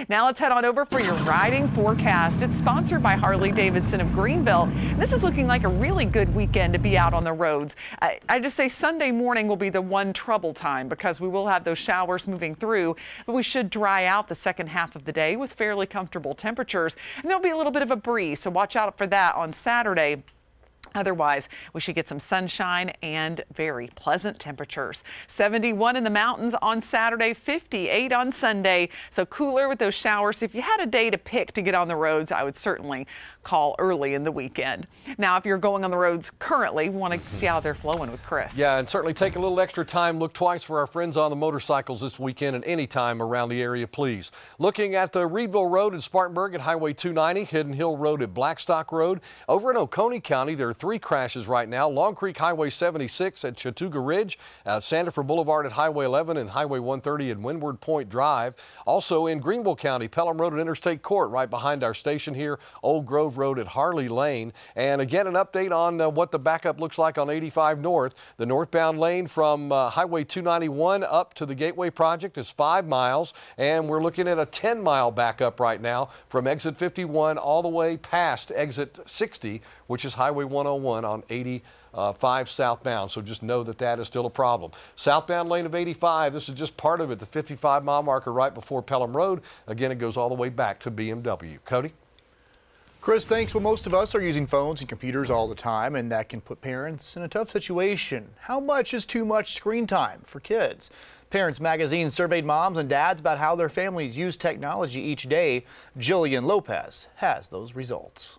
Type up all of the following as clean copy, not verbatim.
Now let's head on over for your riding forecast. It's sponsored by Harley-Davidson of Greenville. This is looking like a really good weekend to be out on the roads. I just say Sunday morning will be the one trouble time because we will have those showers moving through, but we should dry out the second half of the day with fairly comfortable temperatures. And there'll be a little bit of a breeze, so watch out for that on Saturday. Otherwise, we should get some sunshine and very pleasant temperatures. 71 in the mountains on Saturday, 58 on Sunday. So cooler with those showers. If you had a day to pick to get on the roads, I would certainly call early in the weekend. Now, if you're going on the roads currently, want to see how they're flowing with Chris. Yeah, and certainly take a little extra time. Look twice for our friends on the motorcycles this weekend and any time around the area, please. Looking at the Reedville Road in Spartanburg at Highway 290, Hidden Hill Road at Blackstock Road. Over in Oconee County, there are 3 crashes right now. Long Creek Highway 76 at Chattooga Ridge, Sandifer Boulevard at Highway 11 and Highway 130 and Windward Point Drive. Also in Greenville County, Pelham Road at Interstate Court right behind our station here, Old Grove Road at Harley Lane. And again, an update on what the backup looks like on 85 North. The northbound lane from Highway 291 up to the Gateway Project is 5 miles, and we're looking at a 10-mile backup right now from exit 51 all the way past exit 60, which is Highway 101 on 85 southbound. So just know that that is still a problem. Southbound lane of 85, this is just part of it, the 55-mile marker right before Pelham Road. Again, it goes all the way back to BMW. Cody? Chris, thanks. Well, most of us are using phones and computers all the time, and that can put parents in a tough situation. How much is too much screen time for kids? Parents Magazine surveyed moms and dads about how their families use technology each day. Jillian Lopez has those results.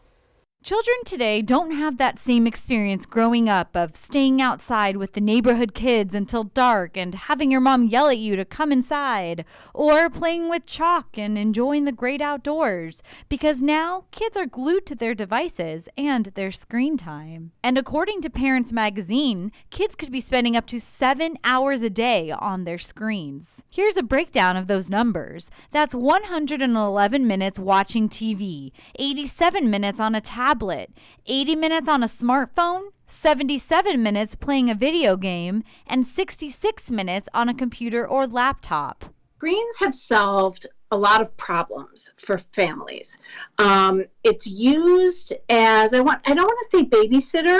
Children today don't have that same experience growing up of staying outside with the neighborhood kids until dark and having your mom yell at you to come inside, or playing with chalk and enjoying the great outdoors, because now kids are glued to their devices and their screen time. And according to Parents Magazine, kids could be spending up to 7 hours a day on their screens. Here's a breakdown of those numbers. That's 111 minutes watching TV, 87 minutes on a tablet, 80 minutes on a smartphone, 77 minutes playing a video game, and 66 minutes on a computer or laptop. Screens have solved a lot of problems for families. It's used as, I don't want to say babysitter,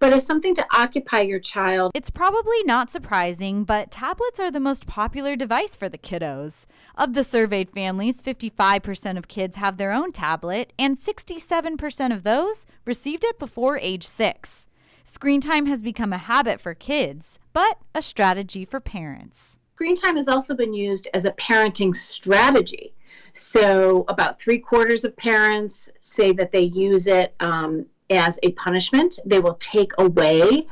but as something to occupy your child. It's probably not surprising, but tablets are the most popular device for the kiddos. Of the surveyed families, 55% of kids have their own tablet, and 67% of those received it before age 6. Screen time has become a habit for kids, but a strategy for parents. Screen time has also been used as a parenting strategy. So about 3/4 of parents say that they use it as a punishment. They will take away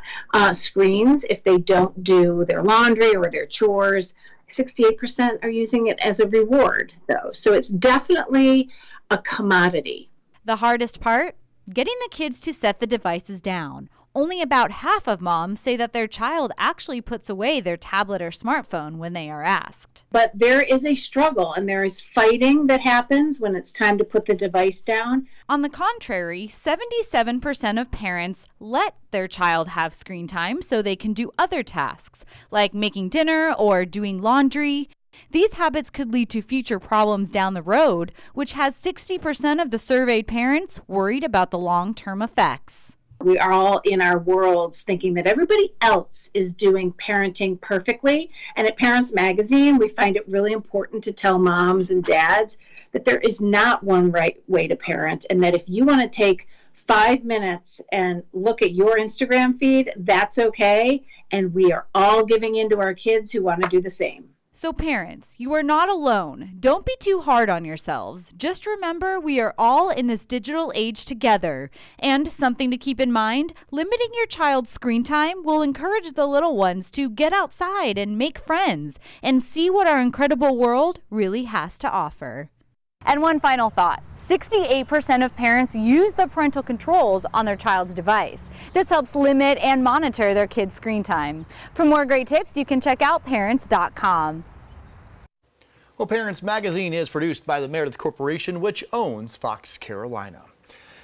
screens if they don't do their laundry or their chores. 68% are using it as a reward, though. So it's definitely a commodity. The hardest part? Getting the kids to set the devices down. Only about half of moms say that their child actually puts away their tablet or smartphone when they are asked. But there is a struggle and there is fighting that happens when it's time to put the device down. On the contrary, 77% of parents let their child have screen time so they can do other tasks, like making dinner or doing laundry. These habits could lead to future problems down the road, which has 60% of the surveyed parents worried about the long-term effects. We are all in our worlds thinking that everybody else is doing parenting perfectly. And at Parents Magazine, we find it really important to tell moms and dads that there is not one right way to parent, and that if you want to take 5 minutes and look at your Instagram feed, that's okay. And we are all giving in to our kids who want to do the same. So parents, you are not alone. Don't be too hard on yourselves. Just remember we are all in this digital age together. And something to keep in mind, limiting your child's screen time will encourage the little ones to get outside and make friends and see what our incredible world really has to offer. And one final thought, 68% of parents use the parental controls on their child's device. This helps limit and monitor their kids' screen time. For more great tips, you can check out parents.com. Well, Parents Magazine is produced by the Meredith Corporation, which owns Fox Carolina.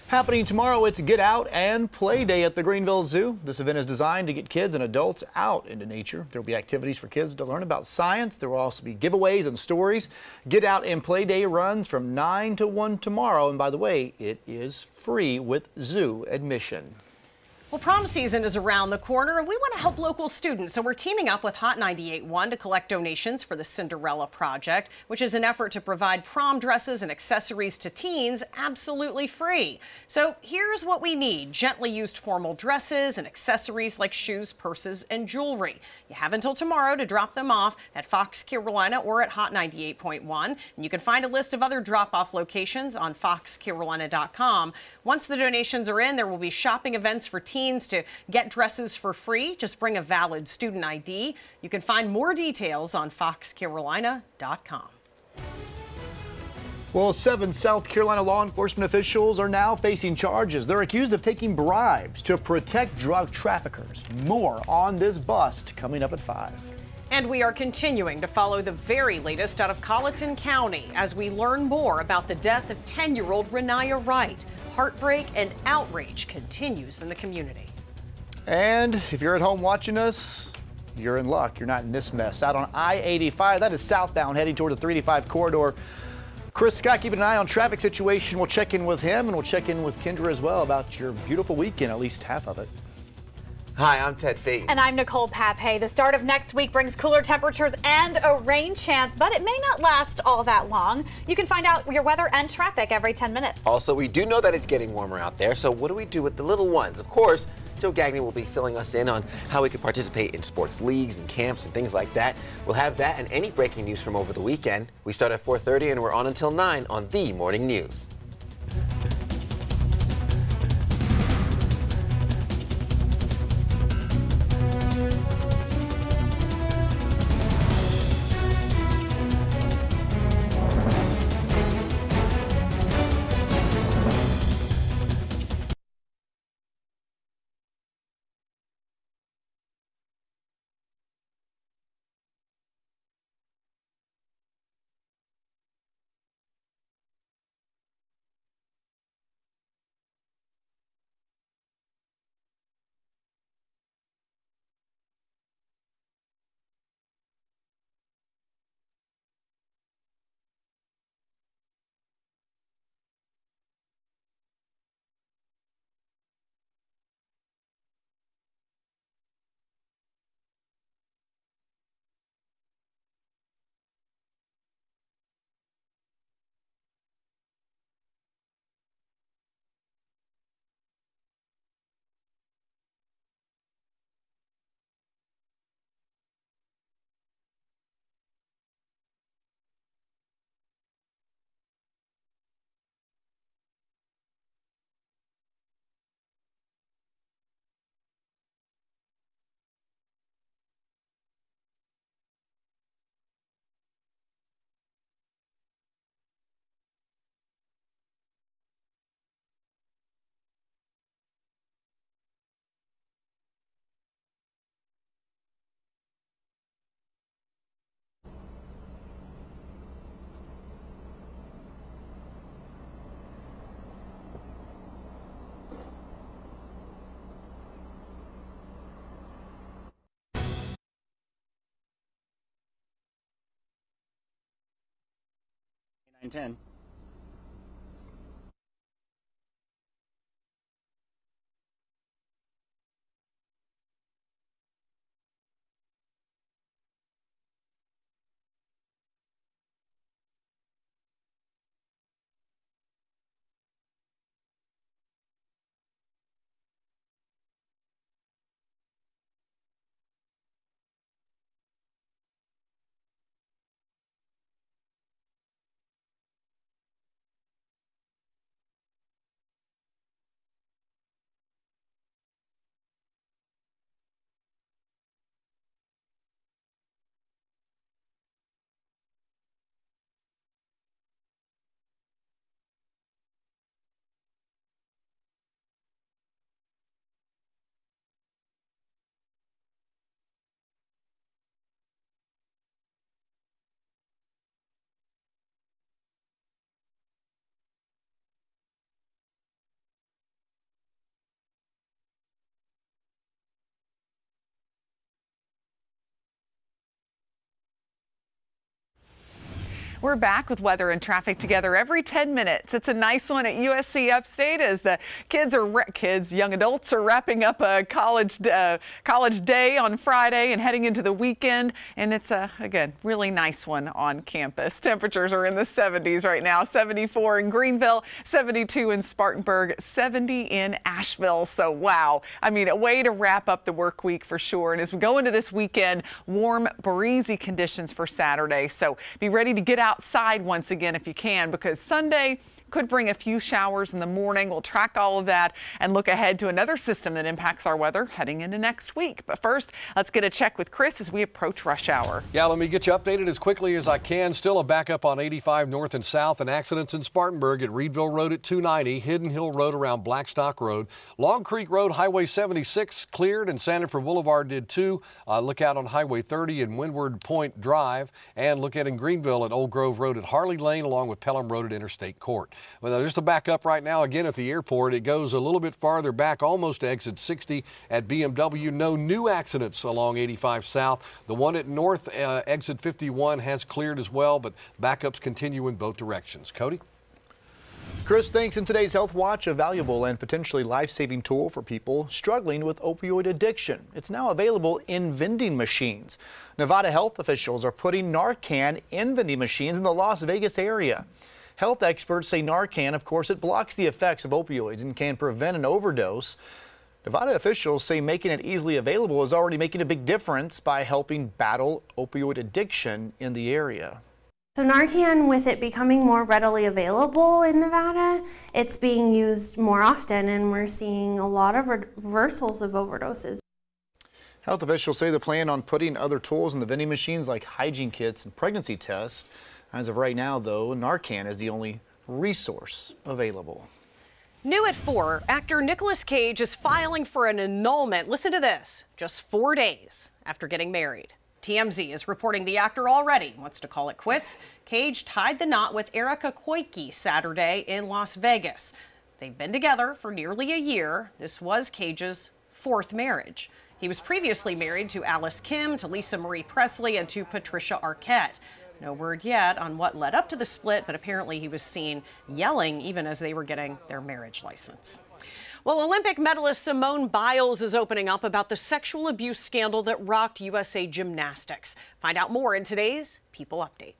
Happening tomorrow, it's Get Out and Play Day at the Greenville Zoo. This event is designed to get kids and adults out into nature. There will be activities for kids to learn about science. There will also be giveaways and stories. Get Out and Play Day runs from 9 to 1 tomorrow. And by the way, it is free with zoo admission. Well, prom season is around the corner, and we want to help local students. So we're teaming up with Hot 98.1 to collect donations for the Cinderella Project, which is an effort to provide prom dresses and accessories to teens absolutely free. So here's what we need: gently used formal dresses and accessories like shoes, purses, and jewelry. You have until tomorrow to drop them off at Fox Carolina or at Hot 98.1. And you can find a list of other drop-off locations on foxcarolina.com. Once the donations are in, there will be shopping events for teens to get dresses for free. Just bring a valid student ID. You can find more details on foxcarolina.com. Well, 7 South Carolina law enforcement officials are now facing charges. They're accused of taking bribes to protect drug traffickers. More on this bust coming up at 5. And we are continuing to follow the very latest out of Colleton County as we learn more about the death of 10-year-old Renaya Wright. Heartbreak and outrage continues in the community. And if you're at home watching us, you're in luck. You're not in this mess. Out on I-85, that is southbound heading toward the 385 corridor. Chris Scott keeping an eye on traffic situation. We'll check in with him, and we'll check in with Kendra as well about your beautiful weekend, at least half of it. Hi, I'm Ted Fate. And I'm Nicole Pape. The start of next week brings cooler temperatures and a rain chance, but it may not last all that long. You can find out your weather and traffic every 10 minutes. Also, we do know that it's getting warmer out there, so what do we do with the little ones? Of course, Joe Gagney will be filling us in on how we can participate in sports leagues and camps and things like that. We'll have that and any breaking news from over the weekend. We start at 4:30 and we're on until 9 on The Morning News. And 10. We're back with weather and traffic together every 10 minutes. It's a nice one at USC Upstate as the young adults are wrapping up a college day on Friday and heading into the weekend. And it's again, really nice one on campus. Temperatures are in the 70s right now. 74 in Greenville, 72 in Spartanburg, 70 in Asheville. So wow, I mean, a way to wrap up the work week for sure. And as we go into this weekend, warm, breezy conditions for Saturday. So be ready to get outside once again if you can, because Sunday could bring a few showers in the morning. We'll track all of that and look ahead to another system that impacts our weather heading into next week. But first, let's get a check with Chris as we approach rush hour. Yeah, let me get you updated as quickly as I can. Still a backup on 85 north and south, and accidents in Spartanburg at Reedville Road at 290, Hidden Hill Road around Blackstock Road, Long Creek Road, Highway 76 cleared, and Sanford Boulevard did too. Look out on Highway 30 and Windward Point Drive, and look out in Greenville at Old Grove Road at Harley Lane, along with Pelham Road at Interstate Court. Well, there's a backup right now again at the airport. It goes a little bit farther back, almost to exit 60 at BMW. No new accidents along 85 south. The one at north exit 51 has cleared as well, but backups continue in both directions. Cody? Chris, thanks. In today's Health Watch, a valuable and potentially life-saving tool for people struggling with opioid addiction. It's now available in vending machines. Nevada health officials are putting Narcan in vending machines in the Las Vegas area. Health experts say Narcan, of course, it blocks the effects of opioids and can prevent an overdose. Nevada officials say making it easily available is already making a big difference by helping battle opioid addiction in the area. So Narcan, with it becoming more readily available in Nevada, it's being used more often, and we're seeing a lot of reversals of overdoses. Health officials say they plan on putting other tools in the vending machines like hygiene kits and pregnancy tests. As of right now, though, Narcan is the only resource available. New at 4, actor Nicolas Cage is filing for an annulment. Listen to this, just 4 days after getting married. TMZ is reporting the actor already wants to call it quits. Cage tied the knot with Erica Koike Saturday in Las Vegas. They've been together for nearly a year. This was Cage's 4th marriage. He was previously married to Alice Kim, to Lisa Marie Presley, and to Patricia Arquette. No word yet on what led up to the split, but apparently he was seen yelling even as they were getting their marriage license. Well, Olympic medalist Simone Biles is opening up about the sexual abuse scandal that rocked USA Gymnastics. Find out more in today's People Update.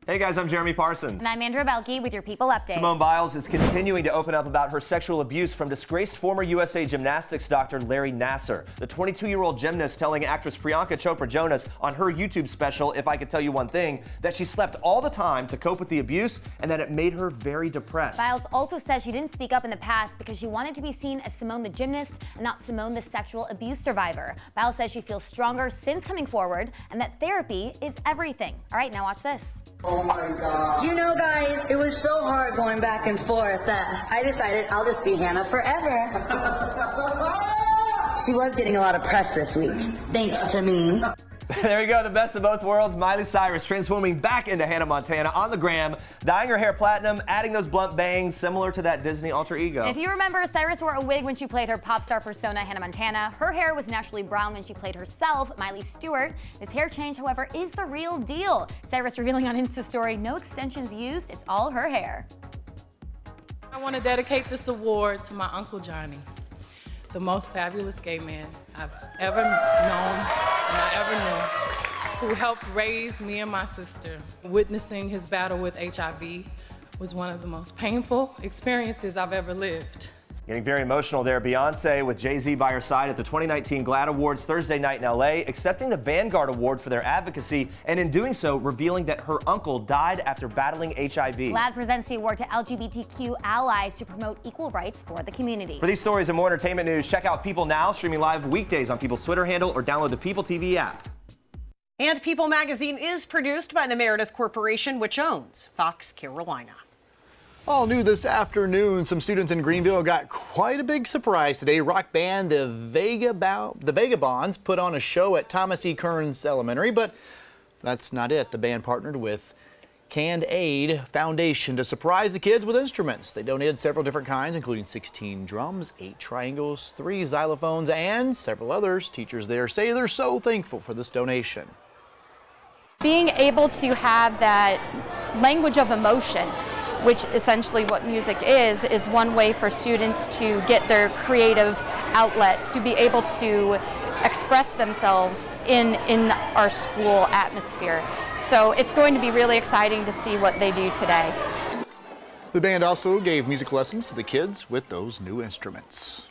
Hey guys, I'm Jeremy Parsons. And I'm Andrew Belke with your People Update. Simone Biles is continuing to open up about her sexual abuse from disgraced former USA Gymnastics doctor Larry Nassar. The 22-year-old gymnast telling actress Priyanka Chopra Jonas on her YouTube special, If I Could Tell You One Thing, that she slept all the time to cope with the abuse and that it made her very depressed. Biles also says she didn't speak up in the past because she wanted to be seen as Simone the gymnast and not Simone the sexual abuse survivor. Biles says she feels stronger since coming forward and that therapy is everything. All right, now watch this. Oh my God. You know, guys, it was so hard going back and forth that I decided I'll just be Hannah forever. She was getting a lot of press this week, thanks to me. There you go, the best of both worlds. Miley Cyrus transforming back into Hannah Montana on the gram, dyeing her hair platinum, adding those blunt bangs similar to that Disney alter ego. If you remember, Cyrus wore a wig when she played her pop star persona, Hannah Montana. Her hair was naturally brown when she played herself, Miley Stewart. This hair change, however, is the real deal. Cyrus revealing on Insta story, no extensions used, it's all her hair. I want to dedicate this award to my Uncle Johnny, the most fabulous gay man I've ever known and I ever knew, who helped raise me and my sister. Witnessing his battle with HIV was one of the most painful experiences I've ever lived. Getting very emotional there, Beyonce with Jay-Z by her side at the 2019 GLAAD Awards Thursday night in LA, accepting the Vanguard Award for their advocacy, and in doing so, revealing that her uncle died after battling HIV. GLAAD presents the award to LGBTQ allies to promote equal rights for the community. For these stories and more entertainment news, check out People Now, streaming live weekdays on People's Twitter handle or download the People TV app. And People Magazine is produced by the Meredith Corporation, which owns Fox Carolina. All new this afternoon, some students in Greenville got quite a big surprise today. Rock band the Vagabonds put on a show at Thomas E. Kearns Elementary, but that's not it. The band partnered with Canned Aid Foundation to surprise the kids with instruments. They donated several different kinds, including 16 drums, 8 triangles, 3 xylophones, and several others. Teachers there say they're so thankful for this donation. being able to have that language of emotion, which essentially what music is one way for students to get their creative outlet, to be able to express themselves in our school atmosphere. So it's going to be really exciting to see what they do today. The band also gave music lessons to the kids with those new instruments.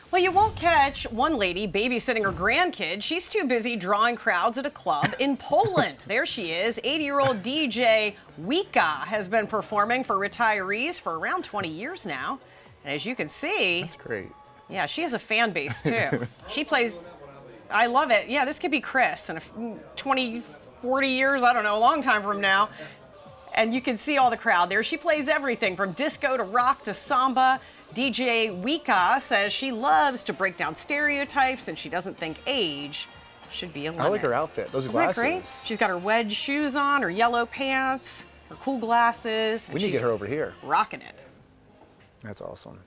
Well, you won't catch one lady babysitting her grandkid. She's too busy drawing crowds at a club in Poland. There she is. 80-year-old DJ Wika has been performing for retirees for around 20 years now. And as you can see... That's great. Yeah, she has a fan base, too. She plays... I love it. Yeah, this could be Chris in 20, 40 years, I don't know, a long time from now. And you can see all the crowd there. She plays everything from disco to rock to samba. DJ Wika says she loves to break down stereotypes and she doesn't think age should be a limit. I like her outfit. Those Isn't glasses. that great? She's got her wedge shoes on, her yellow pants, her cool glasses. We need to get her over here. Rocking it. That's awesome.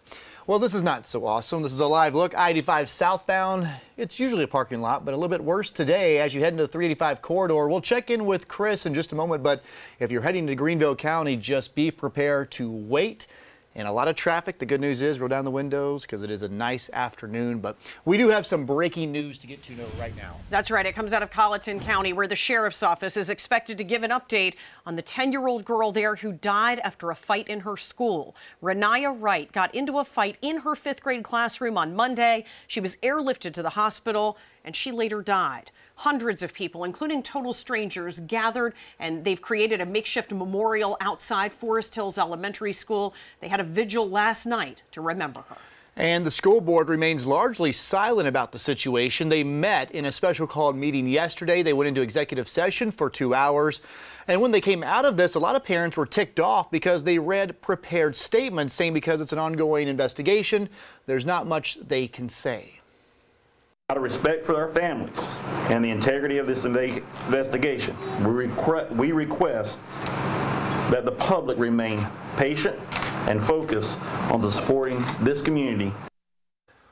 Well, this is not so awesome. This is a live look. I-85 southbound. It's usually a parking lot, but a little bit worse today as you head into the 385 corridor. We'll check in with Chris in just a moment, but if you're heading to Greenville County, just be prepared to wait. And a lot of traffic. The good news is roll down the windows because it is a nice afternoon, but we do have some breaking news to get to know right now. That's right. It comes out of Colleton County, where the sheriff's office is expected to give an update on the 10-year-old girl there who died after a fight in her school. Renaya Wright got into a fight in her 5th grade classroom on Monday. She was airlifted to the hospital and she later died. Hundreds of people, including total strangers, gathered, and they've created a makeshift memorial outside Forest Hills Elementary School. They had a vigil last night to remember her. And the school board remains largely silent about the situation. They met in a special called meeting yesterday. They went into executive session for 2 hours. And when they came out of this, a lot of parents were ticked off because they read prepared statements saying because it's an ongoing investigation, there's not much they can say. Out of respect for our families and the integrity of this investigation, we request that the public remain patient and focus on supporting this community.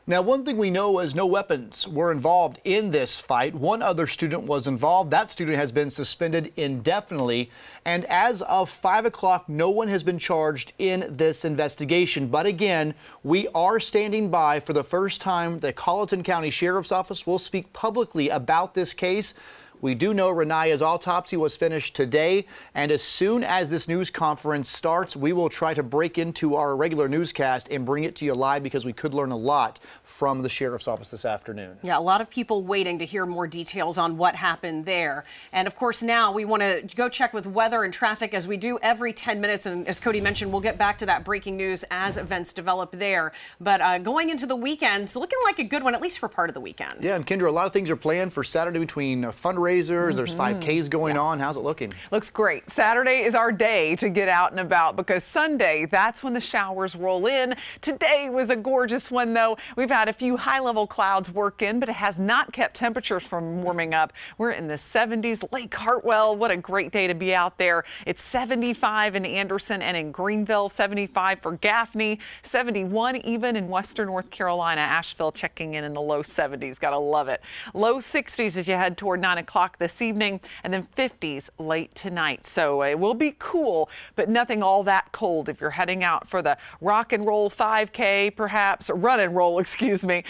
Now, one thing we know is no weapons were involved in this fight. One other student was involved. That student has been suspended indefinitely. And as of 5 o'clock, no one has been charged in this investigation. But again, we are standing by for the first time. The Colleton County Sheriff's Office will speak publicly about this case. We do know Renaya's autopsy was finished today, and as soon as this news conference starts, we will try to break into our regular newscast and bring it to you live because we could learn a lot from the Sheriff's Office this afternoon. Yeah, a lot of people waiting to hear more details on what happened there. And of course, now we want to go check with weather and traffic as we do every 10 minutes. And as Cody mentioned, we'll get back to that breaking news as events develop there. But going into the weekend, it's looking like a good one, at least for part of the weekend. Yeah, and Kendra, a lot of things are planned for Saturday between fundraisers. There's 5Ks going on. How's it looking? Looks great. Saturday is our day to get out and about because Sunday, that's when the showers roll in. Today was a gorgeous one, though. We've had a few high-level clouds work in, but it has not kept temperatures from warming up. We're in the 70s. Lake Hartwell, what a great day to be out there. It's 75 in Anderson and in Greenville, 75 for Gaffney, 71 even in western North Carolina. Asheville checking in the low 70s. Gotta love it. Low 60s as you head toward 9 o'clock this evening, and then 50s late tonight. So it will be cool, but nothing all that cold if you're heading out for the rock and roll 5K, perhaps, or run and roll, excuse me,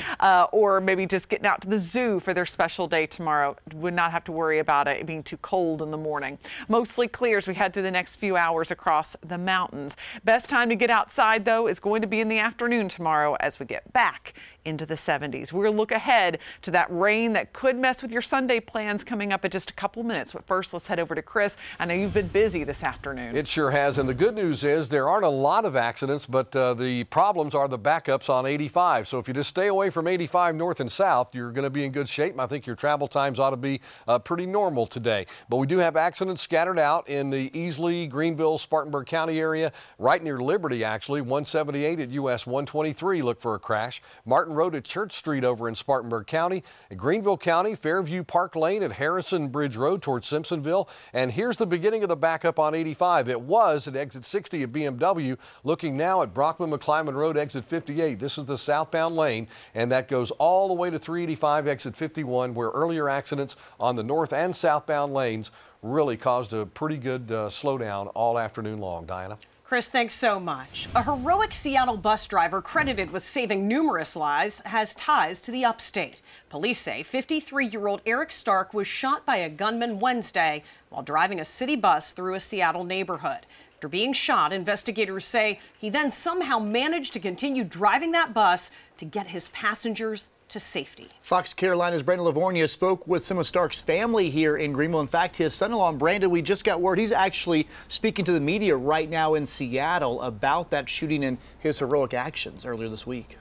or maybe just getting out to the zoo for their special day tomorrow. Would not have to worry about it being too cold in the morning. Mostly clear as we head through the next few hours across the mountains. Best time to get outside, though, is going to be in the afternoon tomorrow as we get back into the 70s. We're going to look ahead to that rain that could mess with your Sunday plans coming up in just a couple minutes. But first, let's head over to Chris. I know you've been busy this afternoon. It sure has. And the good news is there aren't a lot of accidents, but the problems are the backups on 85. So if you just stay away from 85 north and south, you're going to be in good shape. I think your travel times ought to be pretty normal today. But we do have accidents scattered out in the Easley, Greenville, Spartanburg County area, right near Liberty, actually. 178 at US 123. Look for a crash. Martin Road at Church Street over in Spartanburg County. In Greenville County, Fairview Park Lane at Harrison Bridge Road towards Simpsonville. And here's the beginning of the backup on 85. It was at exit 60 at BMW. Looking now at Brockman McClyman Road, exit 58. This is the southbound lane, and that goes all the way to 385 exit 51, where earlier accidents on the north and southbound lanes really caused a pretty good slowdown all afternoon long. Diana? Chris, thanks so much. A heroic Seattle bus driver credited with saving numerous lives has ties to the upstate. Police say 53-year-old Eric Stark was shot by a gunman Wednesday while driving a city bus through a Seattle neighborhood. After being shot, investigators say he then somehow managed to continue driving that bus to get his passengers to safety. Fox Carolina's Brandon Livornia spoke with some of Stark's family here in Greenville. In fact, his son-in-law, Brandon, we just got word he's actually speaking to the media right now in Seattle about that shooting and his heroic actions earlier this week.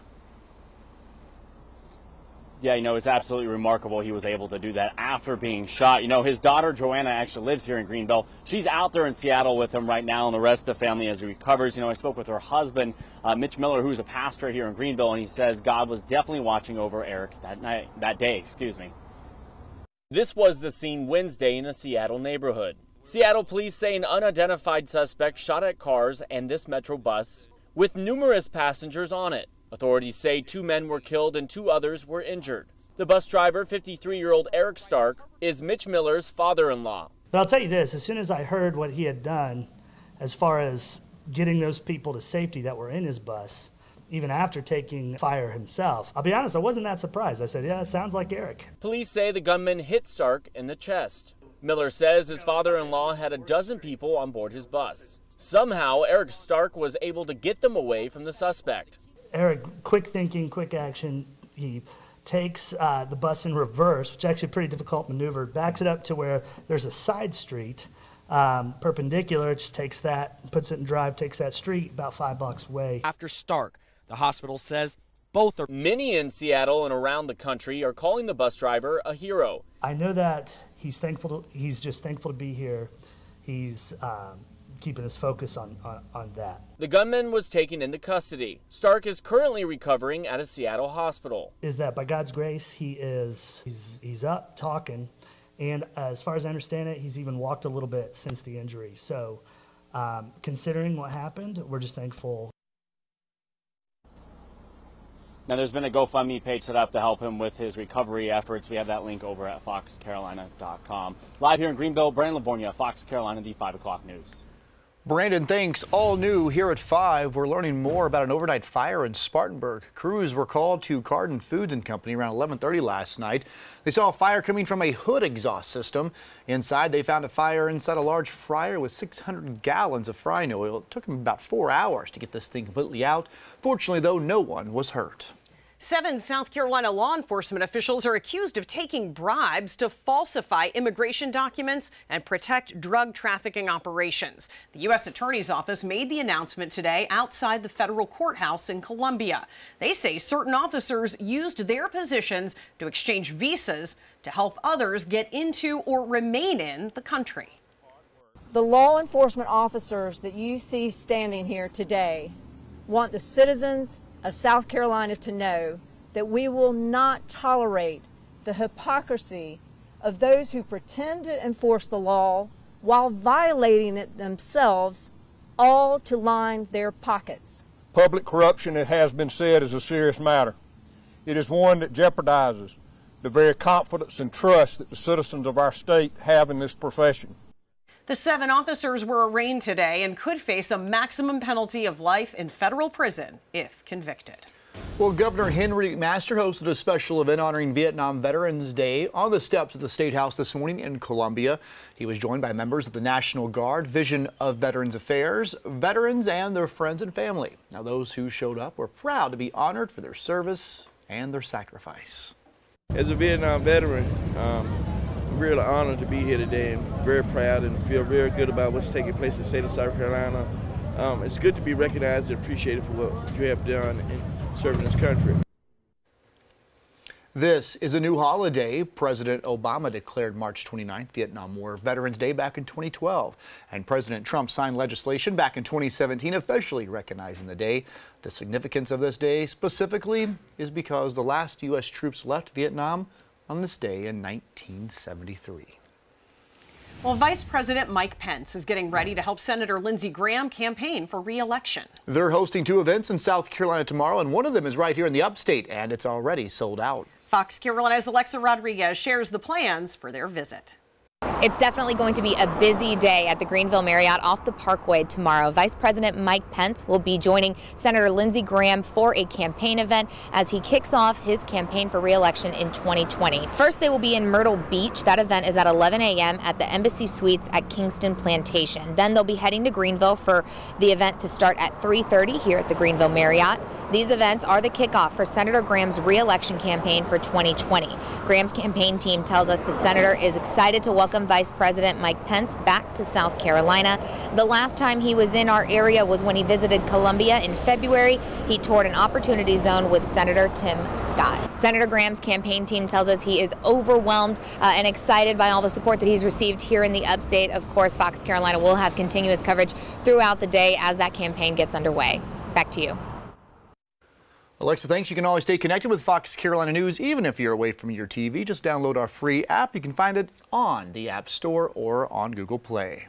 Yeah, it's absolutely remarkable he was able to do that after being shot. His daughter, Joanna, actually lives here in Greenville. She's out there in Seattle with him right now and the rest of the family as he recovers. I spoke with her husband, Mitch Miller, who's a pastor here in Greenville, and he says God was definitely watching over Eric that day. This was the scene Wednesday in a Seattle neighborhood. Seattle police say an unidentified suspect shot at cars and this Metro bus with numerous passengers on it. Authorities say 2 men were killed and 2 others were injured. The bus driver, 53-year-old Eric Stark, is Mitch Miller's father-in-law. But I'll tell you this, as soon as I heard what he had done as far as getting those people to safety that were in his bus, even after taking fire himself, I'll be honest, I wasn't that surprised. I said, yeah, it sounds like Eric. Police say the gunman hit Stark in the chest. Miller says his father-in-law had a dozen people on board his bus. Somehow, Eric Stark was able to get them away from the suspect. Eric, quick thinking, quick action. He takes the bus in reverse, which is actually a pretty difficult maneuver, backs it up to where there's a side street perpendicular, just takes that, puts it in drive, takes that street about 5 blocks away. After Stark, the hospital says both are. Many in Seattle and around the country are calling the bus driver a hero. I know that he's just thankful to be here. He's keeping his focus on that. The gunman was taken into custody. Stark is currently recovering at a Seattle hospital. Is that by God's grace, he's up talking, and as far as I understand it, he's even walked a little bit since the injury. So considering what happened, we're just thankful. Now, there's been a GoFundMe page set up to help him with his recovery efforts. We have that link over at foxcarolina.com. Live here in Greenville, Brandon Livornia, Fox Carolina, the 5 o'clock news. Brandon, thanks. All new here at 5. We're learning more about an overnight fire in Spartanburg. Crews were called to Cardin Foods and Company around 11:30 last night. They saw a fire coming from a hood exhaust system. Inside, they found a fire inside a large fryer with 600 gallons of frying oil. It took them about 4 hours to get this thing completely out. Fortunately, though, no one was hurt. 7 South Carolina law enforcement officials are accused of taking bribes to falsify immigration documents and protect drug trafficking operations. The U.S. Attorney's Office made the announcement today outside the federal courthouse in Columbia. They say certain officers used their positions to exchange visas to help others get into or remain in the country. The law enforcement officers that you see standing here today want the citizens of South Carolina to know that we will not tolerate the hypocrisy of those who pretend to enforce the law while violating it themselves, all to line their pockets. Public corruption, it has been said, is a serious matter. It is one that jeopardizes the very confidence and trust that the citizens of our state have in this profession. The 7 officers were arraigned today and could face a maximum penalty of life in federal prison if convicted. Well, Governor Henry McMaster hosted a special event honoring Vietnam Veterans Day on the steps of the State House this morning in Columbia. He was joined by members of the National Guard, Division of Veterans Affairs, veterans, and their friends and family. Now, those who showed up were proud to be honored for their service and their sacrifice. As a Vietnam veteran, really honored to be here today and very proud and feel very good about what's taking place in the state of South Carolina. It's good to be recognized and appreciated for what you have done in serving this country. This is a new holiday. President Obama declared March 29th Vietnam War Veterans Day back in 2012. And President Trump signed legislation back in 2017 officially recognizing the day. The significance of this day specifically is because the last U.S. troops left Vietnam on this day in 1973. Well, Vice President Mike Pence is getting ready to help Senator Lindsey Graham campaign for re-election. They're hosting 2 events in South Carolina tomorrow, and one of them is right here in the upstate, and it's already sold out. Fox Carolina's Alexa Rodriguez shares the plans for their visit. It's definitely going to be a busy day at the Greenville Marriott off the Parkway tomorrow. Vice President Mike Pence will be joining Senator Lindsey Graham for a campaign event as he kicks off his campaign for re-election in 2020. First, they will be in Myrtle Beach. That event is at 11 a.m. at the Embassy Suites at Kingston Plantation. Then they'll be heading to Greenville for the event to start at 3:30 here at the Greenville Marriott. These events are the kickoff for Senator Graham's re-election campaign for 2020. Graham's campaign team tells us the senator is excited to welcome Vice President Mike Pence back to South Carolina. The last time he was in our area was when he visited Columbia in February. He toured an opportunity zone with Senator Tim Scott. Senator Graham's campaign team tells us he is overwhelmed and excited by all the support that he's received here in the upstate. Of course, Fox Carolina will have continuous coverage throughout the day as that campaign gets underway. Back to you. Alexa, thanks. You can always stay connected with Fox Carolina News even if you're away from your TV. Just download our free app. You can find it on the App Store or on Google Play.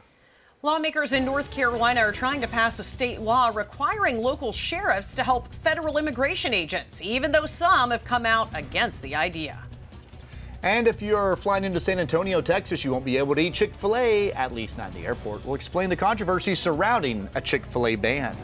Lawmakers in North Carolina are trying to pass a state law requiring local sheriffs to help federal immigration agents, even though some have come out against the idea. And if you're flying into San Antonio, Texas, you won't be able to eat Chick-fil-A, at least not in the airport. We'll explain the controversy surrounding a Chick-fil-A ban.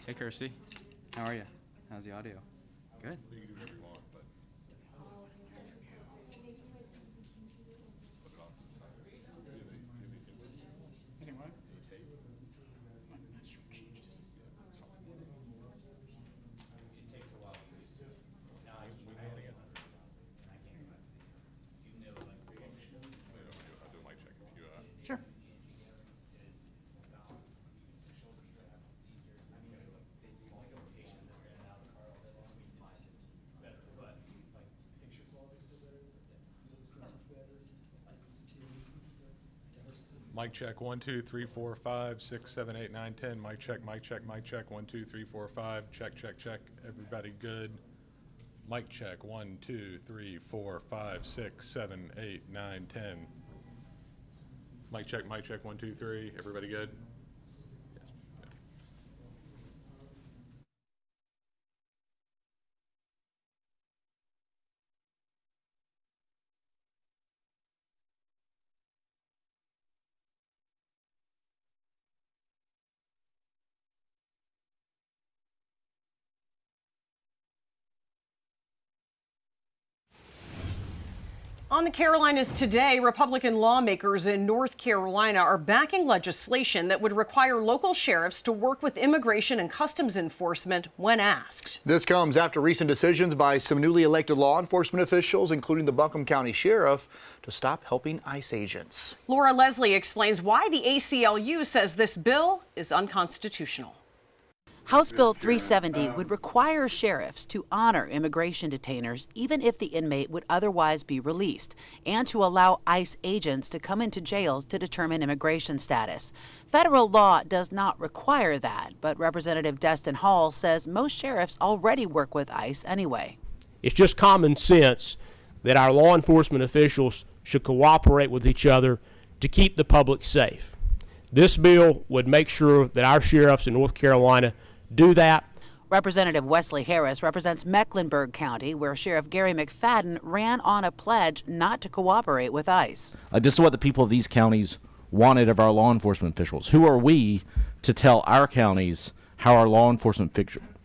Hey Kirsty, how are you? How's the audio? Good. Sure. Mic check 1 2 3 4 5 6 7 8 9 10. Mic check, mic check, mic check 1 2 3 4 5. Check, check, check. Everybody good? Mic check 1 2 3 4 5 6 7 8 9 10. Mic check 1 2 3. Everybody good? On the Carolinas today, Republican lawmakers in North Carolina are backing legislation that would require local sheriffs to work with immigration and customs enforcement when asked. This comes after recent decisions by some newly elected law enforcement officials, including the Buncombe County Sheriff, to stop helping ICE agents. Laura Leslie explains why the ACLU says this bill is unconstitutional. House Bill 370 would require sheriffs to honor immigration detainers even if the inmate would otherwise be released, and to allow ICE agents to come into jails to determine immigration status. Federal law does not require that, but Representative Destin Hall says most sheriffs already work with ICE anyway. It's just common sense that our law enforcement officials should cooperate with each other to keep the public safe. This bill would make sure that our sheriffs in North Carolina do that. Representative Wesley Harris represents Mecklenburg County, where Sheriff Gary McFadden ran on a pledge not to cooperate with ICE. This is what the people of these counties wanted of our law enforcement officials. Who are we to tell our counties how our law enforcement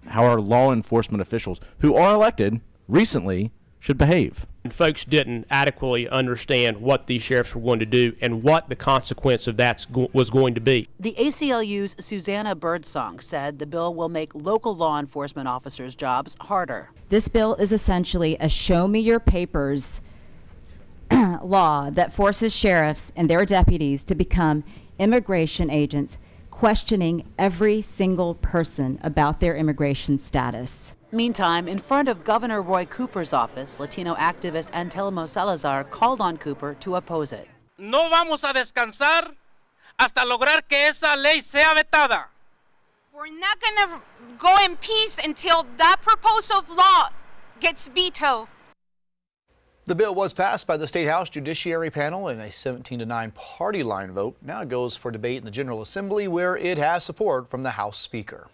how our law enforcement officials, who are elected recently, should behave. And folks didn't adequately understand what these sheriffs were going to do and what the consequence of that was going to be. The ACLU's Susanna Birdsong said the bill will make local law enforcement officers' jobs harder. This bill is essentially a show me your papers law that forces sheriffs and their deputies to become immigration agents, questioning every single person about their immigration status. Meantime, in front of Governor Roy Cooper's office, Latino activist Antelmo Salazar called on Cooper to oppose it. No vamos a descansar hasta lograr que esa ley sea vetada. We're not going to go in peace until that proposal of law gets vetoed. The bill was passed by the State House Judiciary Panel in a 17-9 party line vote. Now it goes for debate in the General Assembly, where it has support from the House Speaker.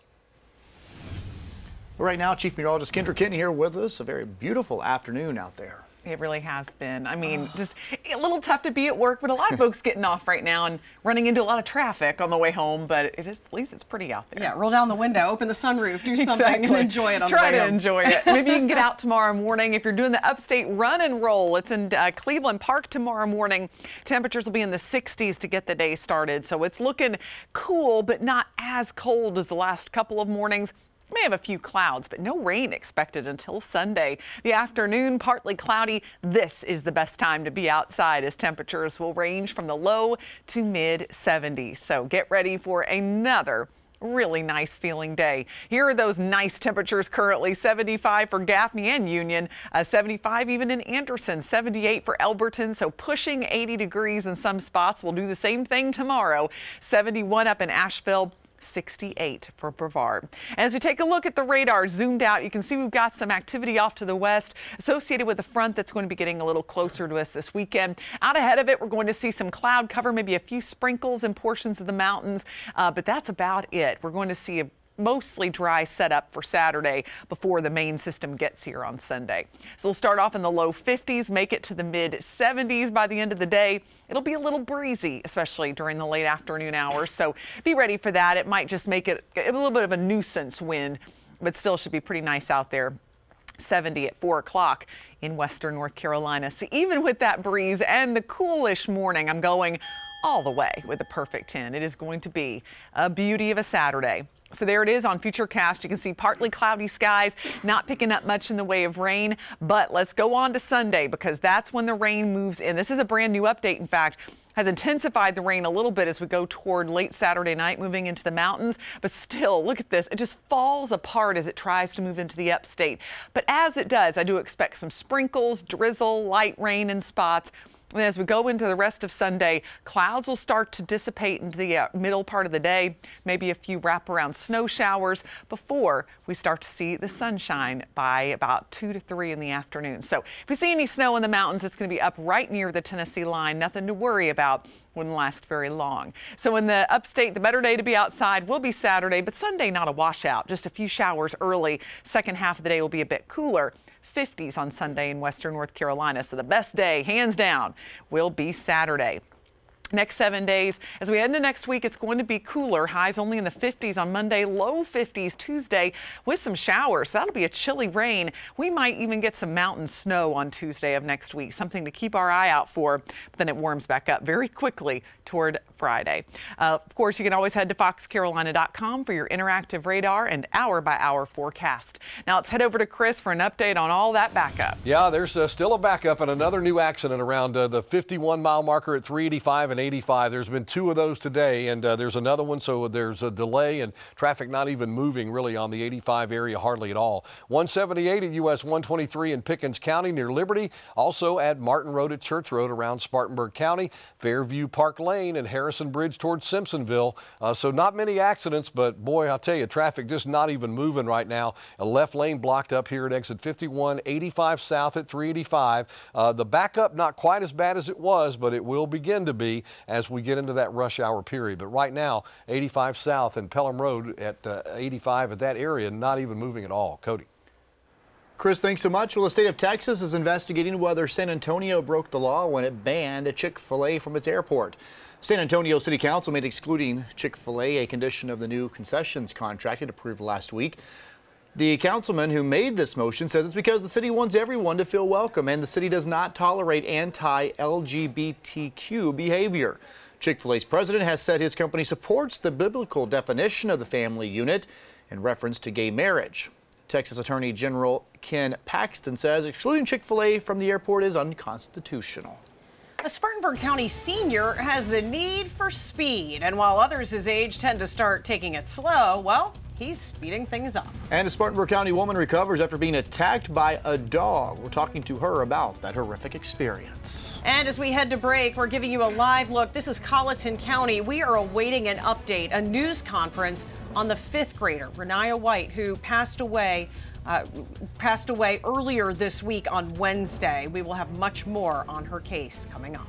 Right now, Chief Meteorologist Kendra Kinney here with us. A very beautiful afternoon out there. It really has been. I mean, just a little tough to be at work, but a lot of folks getting off right now and running into a lot of traffic on the way home, but it is, at least it's pretty out there. Yeah, roll down the window, open the sunroof, do something and enjoy it on the way home. Try to enjoy it. Maybe you can get out tomorrow morning. If you're doing the upstate run and roll, it's in Cleveland Park tomorrow morning. Temperatures will be in the 60s to get the day started, so it's looking cool, but not as cold as the last couple of mornings. May have a few clouds, but no rain expected until Sunday. The afternoon, partly cloudy. This is the best time to be outside as temperatures will range from the low to mid 70s. So get ready for another really nice feeling day. Here are those nice temperatures currently. 75 for Gaffney and Union, 75 even in Anderson, 78 for Elberton, so pushing 80 degrees in some spots. We'll do the same thing tomorrow. 71 up in Asheville. 68 for Brevard. As we take a look at the radar zoomed out, you can see we've got some activity off to the west associated with the front that's going to be getting a little closer to us this weekend. Out ahead of it, we're going to see some cloud cover, maybe a few sprinkles in portions of the mountains, but that's about it. We're going to see a mostly dry setup for Saturday before the main system gets here on Sunday. So we'll start off in the low 50s, make it to the mid 70s by the end of the day. It'll be a little breezy, especially during the late afternoon hours. So be ready for that. It might just make it a little bit of a nuisance wind, but still should be pretty nice out there. 70 at 4 o'clock in western North Carolina. So even with that breeze and the coolish morning, I'm going all the way with a perfect 10. It is going to be a beauty of a Saturday. So there it is on Futurecast. You can see partly cloudy skies, not picking up much in the way of rain. But let's go on to Sunday because that's when the rain moves in. This is a brand new update, in fact. Has intensified the rain a little bit as we go toward late Saturday night, moving into the mountains. But still, look at this. It just falls apart as it tries to move into the upstate. But as it does, I do expect some sprinkles, drizzle, light rain in spots. And as we go into the rest of Sunday, clouds will start to dissipate into the middle part of the day, maybe a few wraparound snow showers before we start to see the sunshine by about 2 to 3 in the afternoon. So if we see any snow in the mountains, it's going to be up right near the Tennessee line. Nothing to worry about. Wouldn't last very long. So in the upstate, the better day to be outside will be Saturday, but Sunday not a washout. Just a few showers early. Second half of the day will be a bit cooler. 50s on Sunday in western North Carolina. So the best day, hands down, will be Saturday. Next 7 days, as we head into next week, it's going to be cooler. Highs only in the 50s on Monday, low 50s Tuesday with some showers. So that'll be a chilly rain. We might even get some mountain snow on Tuesday of next week, something to keep our eye out for. But then it warms back up very quickly toward Friday. Of course, you can always head to foxcarolina.com for your interactive radar and hour-by-hour forecast. Now let's head over to Chris for an update on all that backup. Yeah, there's still a backup and another new accident around the 51-mile marker at 385 and 85. There's been 2 of those today, and there's another one, so there's a delay and traffic not even moving really on the 85 area hardly at all. 178 at US 123 in Pickens County near Liberty, also at Martin Road at Church Road around Spartanburg County, Fairview Park Lane and Harrison Bridge towards Simpsonville. So not many accidents, but boy, I'll tell you, traffic just not even moving right now. A left lane blocked up here at exit 51, 85 south at 385. The backup not quite as bad as it was, but it will begin to be as we get into that rush hour period. But right now, 85 south and Pelham Road at 85 at that area, not even moving at all. Cody. Chris, thanks so much. Well, the state of Texas is investigating whether San Antonio broke the law when it banned a Chick-fil-A from its airport. San Antonio City Council made excluding Chick-fil-A a condition of the new concessions contract it approved last week. The councilman who made this motion says it's because the city wants everyone to feel welcome and the city does not tolerate anti-LGBTQ behavior. Chick-fil-A's president has said his company supports the biblical definition of the family unit in reference to gay marriage. Texas Attorney General Ken Paxton says excluding Chick-fil-A from the airport is unconstitutional. A Spartanburg County senior has the need for speed, and while others his age tend to start taking it slow, well, he's speeding things up. And a Spartanburg County woman recovers after being attacked by a dog. We're talking to her about that horrific experience. And as we head to break, we're giving you a live look. This is Colleton County. We are awaiting an update, a news conference on the 5th grader, Renaya White, who passed away earlier this week on Wednesday. We will have much more on her case coming up.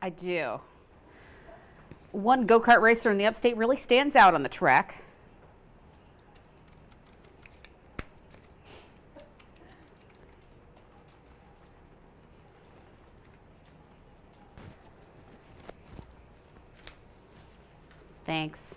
I do. One go-kart racer in the upstate really stands out on the track. Thanks.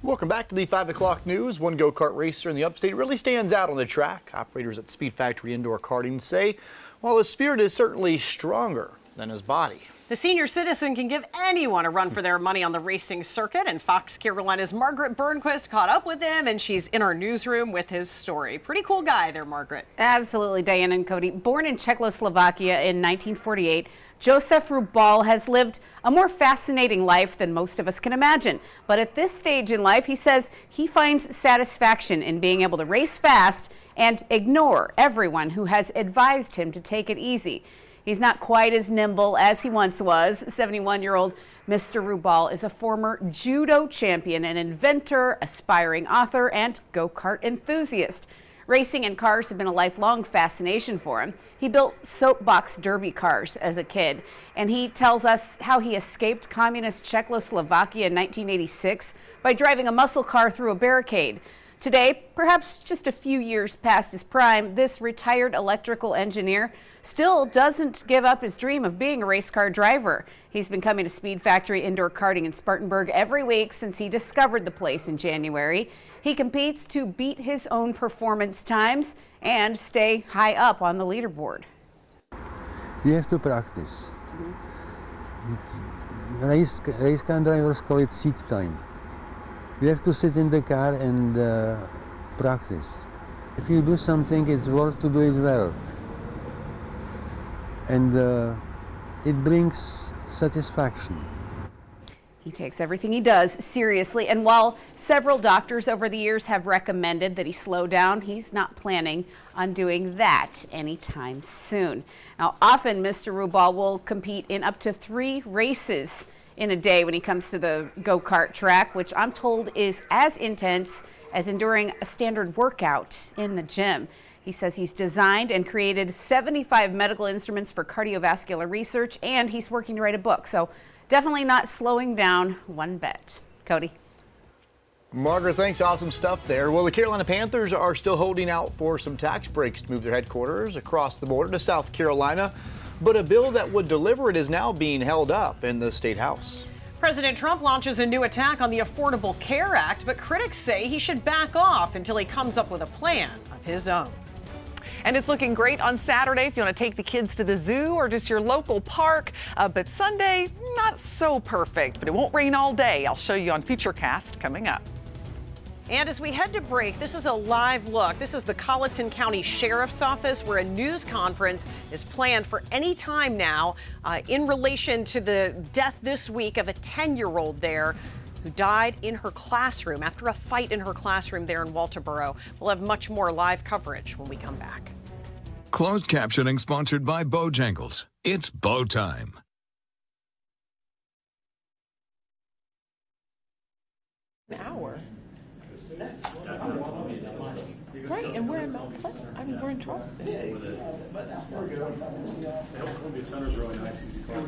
Welcome back to the 5 o'clock news. One go-kart racer in the upstate really stands out on the track. Operators at Speed Factory Indoor Karting say, while his spirit is certainly stronger than his body. The senior citizen can give anyone a run for their money on the racing circuit, and Fox Carolina's Margaret Burnquist caught up with him, and she's in our newsroom with his story. Pretty cool guy there, Margaret. Absolutely, Diane and Cody. Born in Czechoslovakia in 1948, Josef Rubal has lived a more fascinating life than most of us can imagine. But at this stage in life, he says he finds satisfaction in being able to race fast and ignore everyone who has advised him to take it easy. He's not quite as nimble as he once was. 71-year-old Mr. Rubal is a former judo champion, an inventor, aspiring author, and go-kart enthusiast. Racing and cars have been a lifelong fascination for him. He built soapbox derby cars as a kid, and he tells us how he escaped communist Czechoslovakia in 1986 by driving a muscle car through a barricade. Today, perhaps just a few years past his prime, this retired electrical engineer still doesn't give up his dream of being a race car driver. He's been coming to Speed Factory indoor karting in Spartanburg every week since he discovered the place in January. He competes to beat his own performance times and stay high up on the leaderboard. You have to practice. Race car drivers call it seat time. You have to sit in the car and practice. If you do something, it's worth to do it well. And it brings satisfaction. He takes everything he does seriously, and while several doctors over the years have recommended that he slow down, he's not planning on doing that anytime soon. Now, often Mr. Rubal will compete in up to 3 races in a day when he comes to the go-kart track, which I'm told is as intense as enduring a standard workout in the gym. He says he's designed and created 75 medical instruments for cardiovascular research, and he's working to write a book. So definitely not slowing down one bit. Cody. Margaret, thanks. Awesome stuff there. Well, the Carolina Panthers are still holding out for some tax breaks to move their headquarters across the border to South Carolina. But a bill that would deliver it is now being held up in the State House. President Trump launches a new attack on the Affordable Care Act, but critics say he should back off until he comes up with a plan of his own. And it's looking great on Saturday if you want to take the kids to the zoo or just your local park. But Sunday, not so perfect, but it won't rain all day. I'll show you on Futurecast coming up. And as we head to break, this is a live look. This is the Colleton County Sheriff's Office, where a news conference is planned for any time now in relation to the death this week of a 10-year-old there who died in her classroom after a fight in her classroom there in Walterboro. We'll have much more live coverage when we come back. Closed captioning sponsored by Bojangles. It's Bo time. An hour. Right, and we're in Mount Pleasant. I mean, we're in Charleston. Columbia Center's really nice, easy car.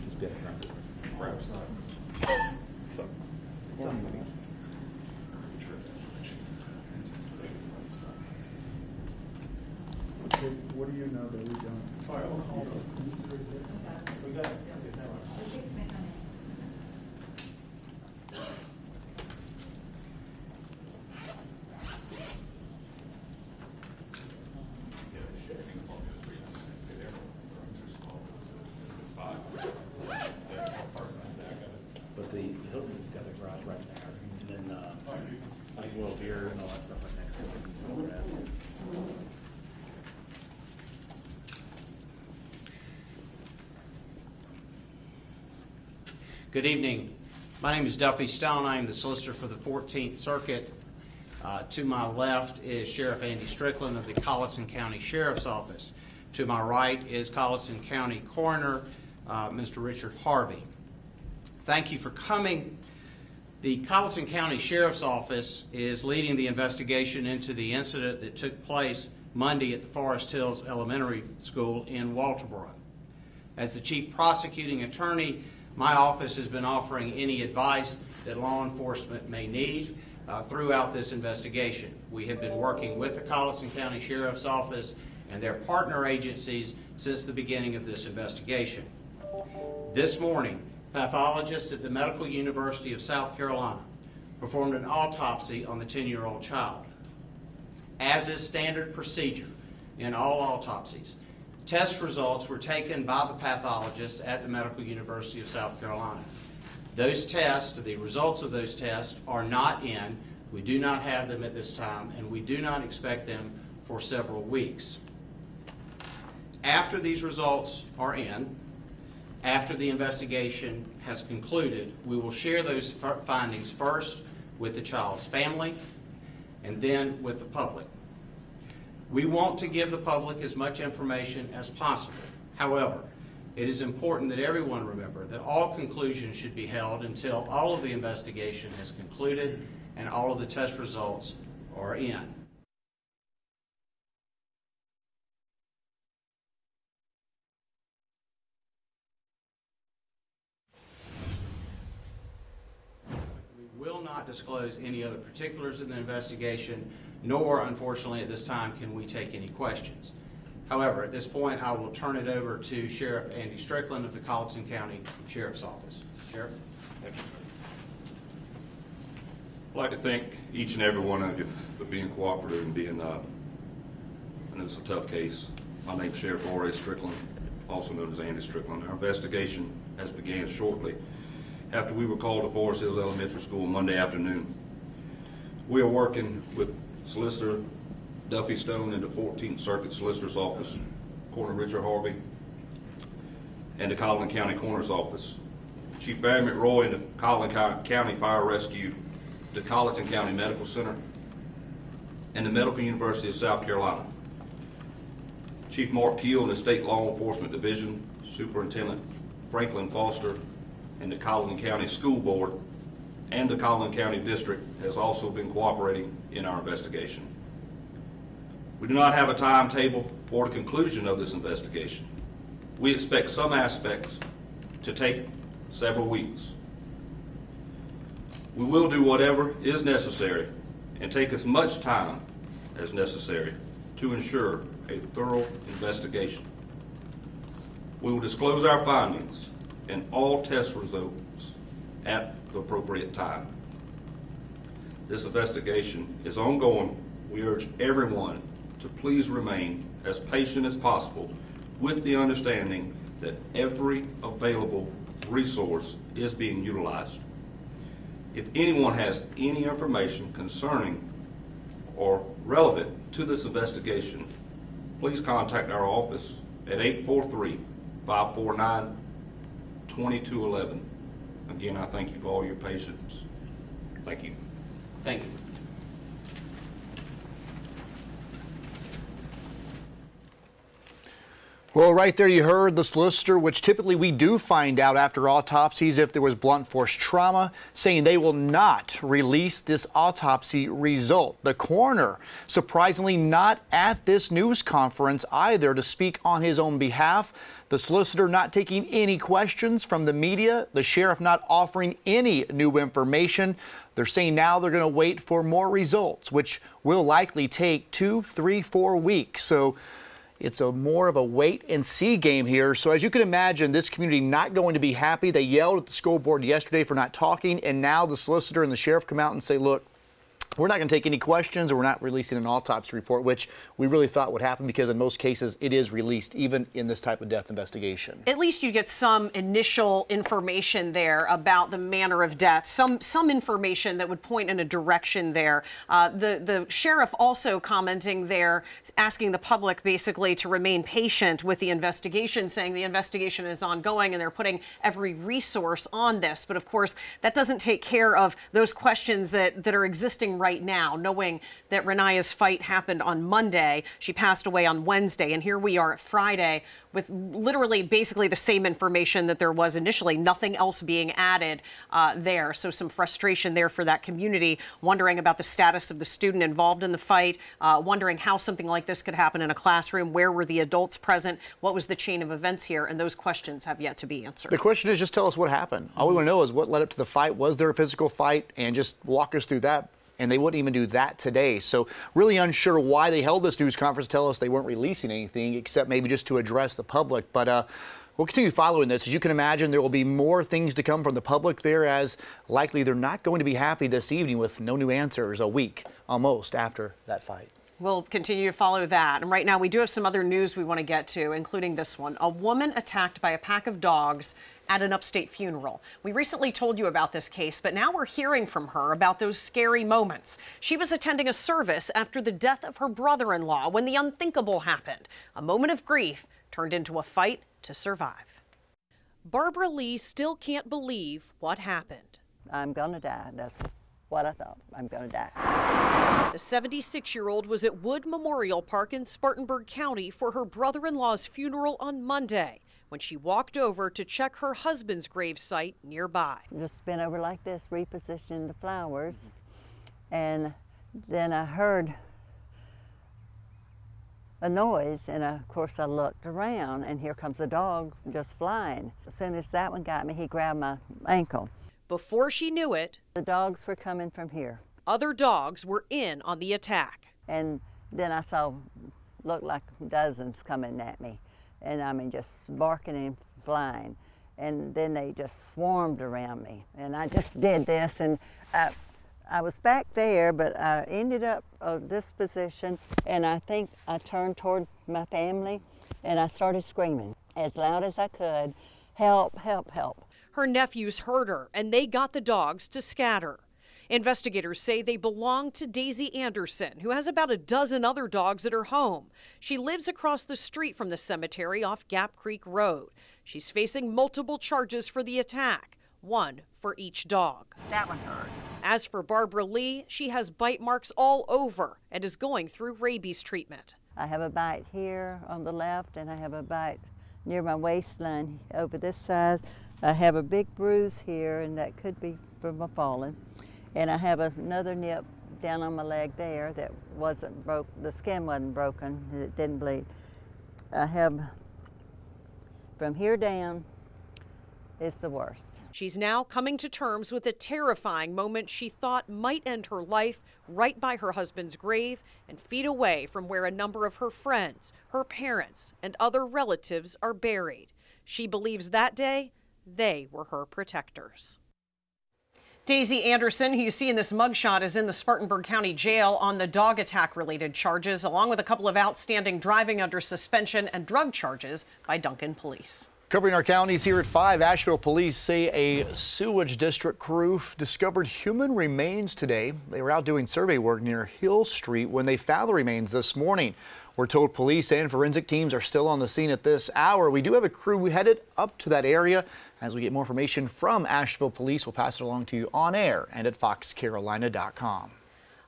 Just be perhaps not. What do you know that we don't? All right, we'll call them. We got it. But the Hilton's got a garage right there, and then like a little beer and all that stuff right next to it. Good evening. My name is Duffy Stone. I am the solicitor for the 14th Circuit. To my left is Sheriff Andy Strickland of the Colleton County Sheriff's Office. To my right is Colleton County Coroner, Mr. Richard Harvey. Thank you for coming. The Colleton County Sheriff's Office is leading the investigation into the incident that took place Monday at the Forest Hills Elementary School in Walterboro. As the Chief Prosecuting Attorney, my office has been offering any advice that law enforcement may need throughout this investigation. We have been working with the Colleton County Sheriff's Office and their partner agencies since the beginning of this investigation. This morning, pathologists at the Medical University of South Carolina performed an autopsy on the 10-year-old child. As is standard procedure in all autopsies, test results were taken by the pathologist at the Medical University of South Carolina. Those tests, the results of those tests, are not in. We do not have them at this time, and we do not expect them for several weeks. After these results are in, after the investigation has concluded, we will share those findings first with the child's family and then with the public. We want to give the public as much information as possible. However, it is important that everyone remember that all conclusions should be held until all of the investigation has concluded and all of the test results are in. cannot disclose any other particulars in the investigation, nor, unfortunately, at this time can we take any questions. However, at this point, I will turn it over to Sheriff Andy Strickland of the Colleton County Sheriff's Office. Sheriff? Thank you. I'd like to thank each and every one of you for being cooperative and being, I know it's a tough case. My name's Sheriff R.A. Strickland, also known as Andy Strickland. Our investigation has began shortly after we were called to Forest Hills Elementary School Monday afternoon. We are working with Solicitor Duffy Stone in the 14th Circuit Solicitor's Office, Coroner Richard Harvey, and the Colleton County Coroner's Office, Chief Barry McRoy in the Colleton County Fire Rescue, the Colleton County Medical Center, and the Medical University of South Carolina. Chief Mark Keel in the State Law Enforcement Division, Superintendent Franklin Foster, and the Colleton County School Board, and the Colleton County District has also been cooperating in our investigation. We do not have a timetable for the conclusion of this investigation. We expect some aspects to take several weeks. We will do whatever is necessary and take as much time as necessary to ensure a thorough investigation. We will disclose our findings and all test results at the appropriate time. This investigation is ongoing. We urge everyone to please remain as patient as possible with the understanding that every available resource is being utilized. If anyone has any information concerning or relevant to this investigation, please contact our office at 843-549-2211. Again, I thank you for all your patience. Thank you. Thank you. Well, right there you heard the solicitor, which typically we do find out after autopsies if there was blunt force trauma, saying they will not release this autopsy result. The coroner, surprisingly, not at this news conference either to speak on his own behalf. The solicitor not taking any questions from the media. The sheriff not offering any new information. They're saying now they're going to wait for more results, which will likely take 2, 3, 4 weeks. So it's more of a wait and see game here. So as you can imagine, this community not going to be happy. They yelled at the school board yesterday for not talking, and now the solicitor and the sheriff come out and say, look, we're not going to take any questions, or we're not releasing an autopsy report, which we really thought would happen because in most cases it is released, even in this type of death investigation. At least you get some initial information there about the manner of death, some information that would point in a direction there. The sheriff also commenting there, asking the public basically to remain patient with the investigation, saying the investigation is ongoing and they're putting every resource on this. But of course, that doesn't take care of those questions that are existing right now, knowing that Renaya's fight happened on Monday. She passed away on Wednesday, and here we are at Friday with literally basically the same information that there was initially, nothing else being added there. So some frustration there for that community, wondering about the status of the student involved in the fight, wondering how something like this could happen in a classroom. Where were the adults present? What was the chain of events here? And those questions have yet to be answered. The question is, just tell us what happened. All we want to know is what led up to the fight. Was there a physical fight? And just walk us through that. And they wouldn't even do that today. So really unsure why they held this news conference, tell us they weren't releasing anything except maybe just to address the public. But we'll continue following this. As you can imagine, there will be more things to come from the public there, as likely they're not going to be happy this evening with no new answers a week almost after that fight. We'll continue to follow that. And right now we do have some other news we want to get to, including this one. A woman attacked by a pack of dogs at an upstate funeral. We recently told you about this case, but now we're hearing from her about those scary moments. She was attending a service after the death of her brother-in-law when the unthinkable happened. A moment of grief turned into a fight to survive. Barbara Lee still can't believe what happened. I'm gonna die. That's what I thought. I'm gonna die. The 76-year-old was at Wood Memorial Park in Spartanburg County for her brother-in-law's funeral on Monday when she walked over to check her husband's gravesite nearby. Just been over like this, repositioning the flowers, and then I heard a noise, and of course I looked around, and here comes a dog just flying. As soon as that one got me, he grabbed my ankle. Before she knew it, the dogs were coming from here. Other dogs were in on the attack. And then I saw, looked like dozens coming at me. And I mean, just barking and flying. And then they just swarmed around me. And I just did this, and I was back there, but I ended up this position, and I think I turned toward my family, and I started screaming as loud as I could, help, help, help. Her nephews heard her, and they got the dogs to scatter. Investigators say they belong to Daisy Anderson, who has about a dozen other dogs at her home. She lives across the street from the cemetery off Gap Creek Road. She's facing multiple charges for the attack, one for each dog. That one hurt. As for Barbara Lee, she has bite marks all over and is going through rabies treatment. I have a bite here on the left, and I have a bite near my waistline over this side. I have a big bruise here, and that could be from my falling. And I have another nip down on my leg there that wasn't broke. The skin wasn't broken. It didn't bleed. I have from here down is the worst. She's now coming to terms with a terrifying moment she thought might end her life right by her husband's grave and feet away from where a number of her friends, her parents, and other relatives are buried. She believes that day they were her protectors. Daisy Anderson, who you see in this mugshot, is in the Spartanburg County Jail on the dog attack-related charges, along with a couple of outstanding driving under suspension and drug charges by Duncan Police. Covering our counties here at 5, Asheville police say a sewage district crew discovered human remains today. They were out doing survey work near Hill Street when they found the remains this morning. We're told police and forensic teams are still on the scene at this hour. We do have a crew headed up to that area. As we get more information from Asheville police, we'll pass it along to you on air and at foxcarolina.com.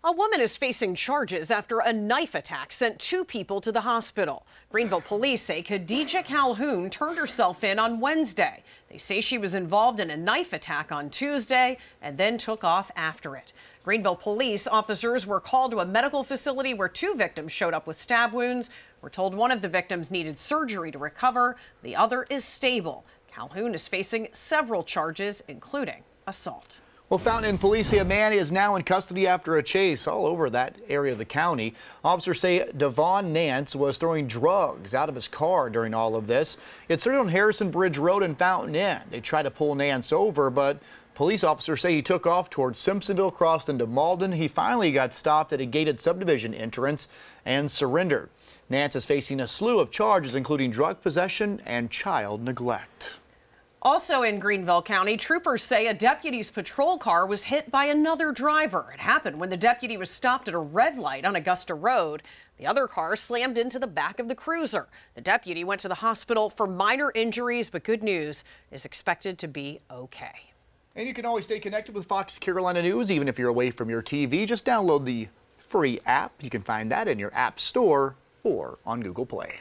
A woman is facing charges after a knife attack sent 2 people to the hospital. Greenville police say Khadijah Calhoun turned herself in on Wednesday. They say she was involved in a knife attack on Tuesday and then took off after it. Greenville police officers were called to a medical facility where 2 victims showed up with stab wounds. We're told one of the victims needed surgery to recover. The other is stable. Calhoun is facing several charges, including assault. Well, Fountain police say a man is now in custody after a chase all over that area of the county. Officers say Devon Nance was throwing drugs out of his car during all of this. It started on Harrison Bridge Road in Fountain Inn. They tried to pull Nance over, but police officers say he took off towards Simpsonville, crossed into Malden. He finally got stopped at a gated subdivision entrance and surrendered. Nance is facing a slew of charges, including drug possession and child neglect. Also in Greenville County, troopers say a deputy's patrol car was hit by another driver. It happened when the deputy was stopped at a red light on Augusta Road. The other car slammed into the back of the cruiser. The deputy went to the hospital for minor injuries, but good news is expected to be okay. And you can always stay connected with Fox Carolina News, even if you're away from your TV. Just download the free app. You can find that in your app store or on Google Play.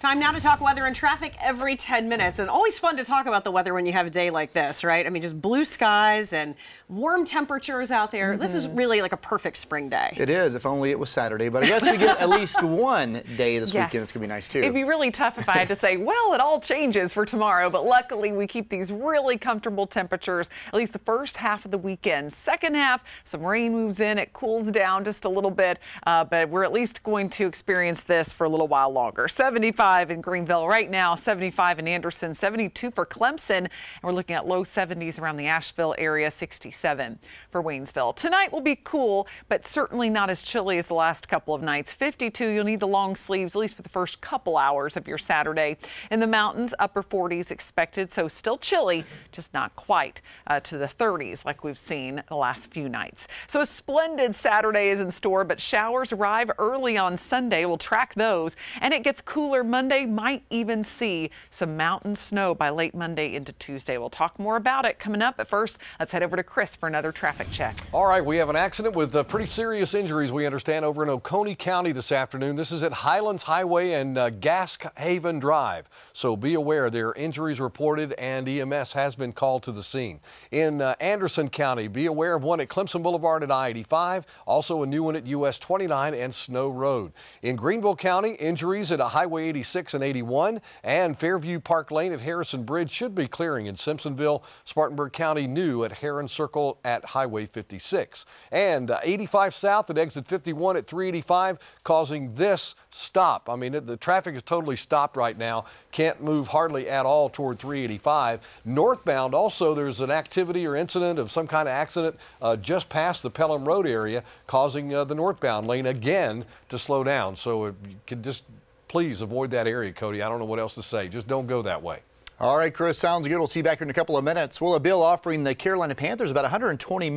Time now to talk weather and traffic every 10 minutes. And always fun to talk about the weather when you have a day like this, right? I mean, just blue skies and warm temperatures out there. This is really like a perfect spring day. It is, if only it was Saturday. But I guess we get at least one day this weekend. It's going to be nice, too. It'd be really tough if I had to say, well, it all changes for tomorrow. But luckily, we keep these really comfortable temperatures, at least the first half of the weekend. Second half, some rain moves in. It cools down just a little bit. But we're at least going to experience this for a little while longer. 75 in Greenville right now, 75 in Anderson, 72 for Clemson, and we're looking at low 70s around the Asheville area, 67 for Waynesville. Tonight will be cool, but certainly not as chilly as the last couple of nights. 52, you'll need the long sleeves, at least for the first couple hours of your Saturday. In the mountains, upper 40s expected, so still chilly, just not quite to the 30s like we've seen the last few nights. So a splendid Saturday is in store, but showers arrive early on Sunday. We'll track those, and it gets cooler Monday. Might even see some mountain snow by late Monday into Tuesday. We'll talk more about it coming up. But first, let's head over to Chris for another traffic check. All right, we have an accident with pretty serious injuries, we understand, over in Oconee County this afternoon. This is at Highlands Highway and Gashaven Drive. So be aware, there are injuries reported and EMS has been called to the scene. In Anderson County, be aware of one at Clemson Boulevard at I-85, also a new one at US 29 and Snow Road. In Greenville County, injuries at Highway 86 86 and 81, and Fairview Park Lane at Harrison Bridge should be clearing in Simpsonville. Spartanburg County new at Heron Circle at Highway 56. And 85 south at exit 51 at 385 causing this stop. I mean, the traffic is totally stopped right now. Can't move hardly at all toward 385. Northbound also there's an activity or incident of some kind of accident just past the Pelham Road area causing the northbound lane again to slow down. So you can just please avoid that area, Cody. I don't know what else to say. Just don't go that way. All right, Chris, sounds good. We'll see you back here in a couple of minutes. Well, a bill offering the Carolina Panthers about $120 million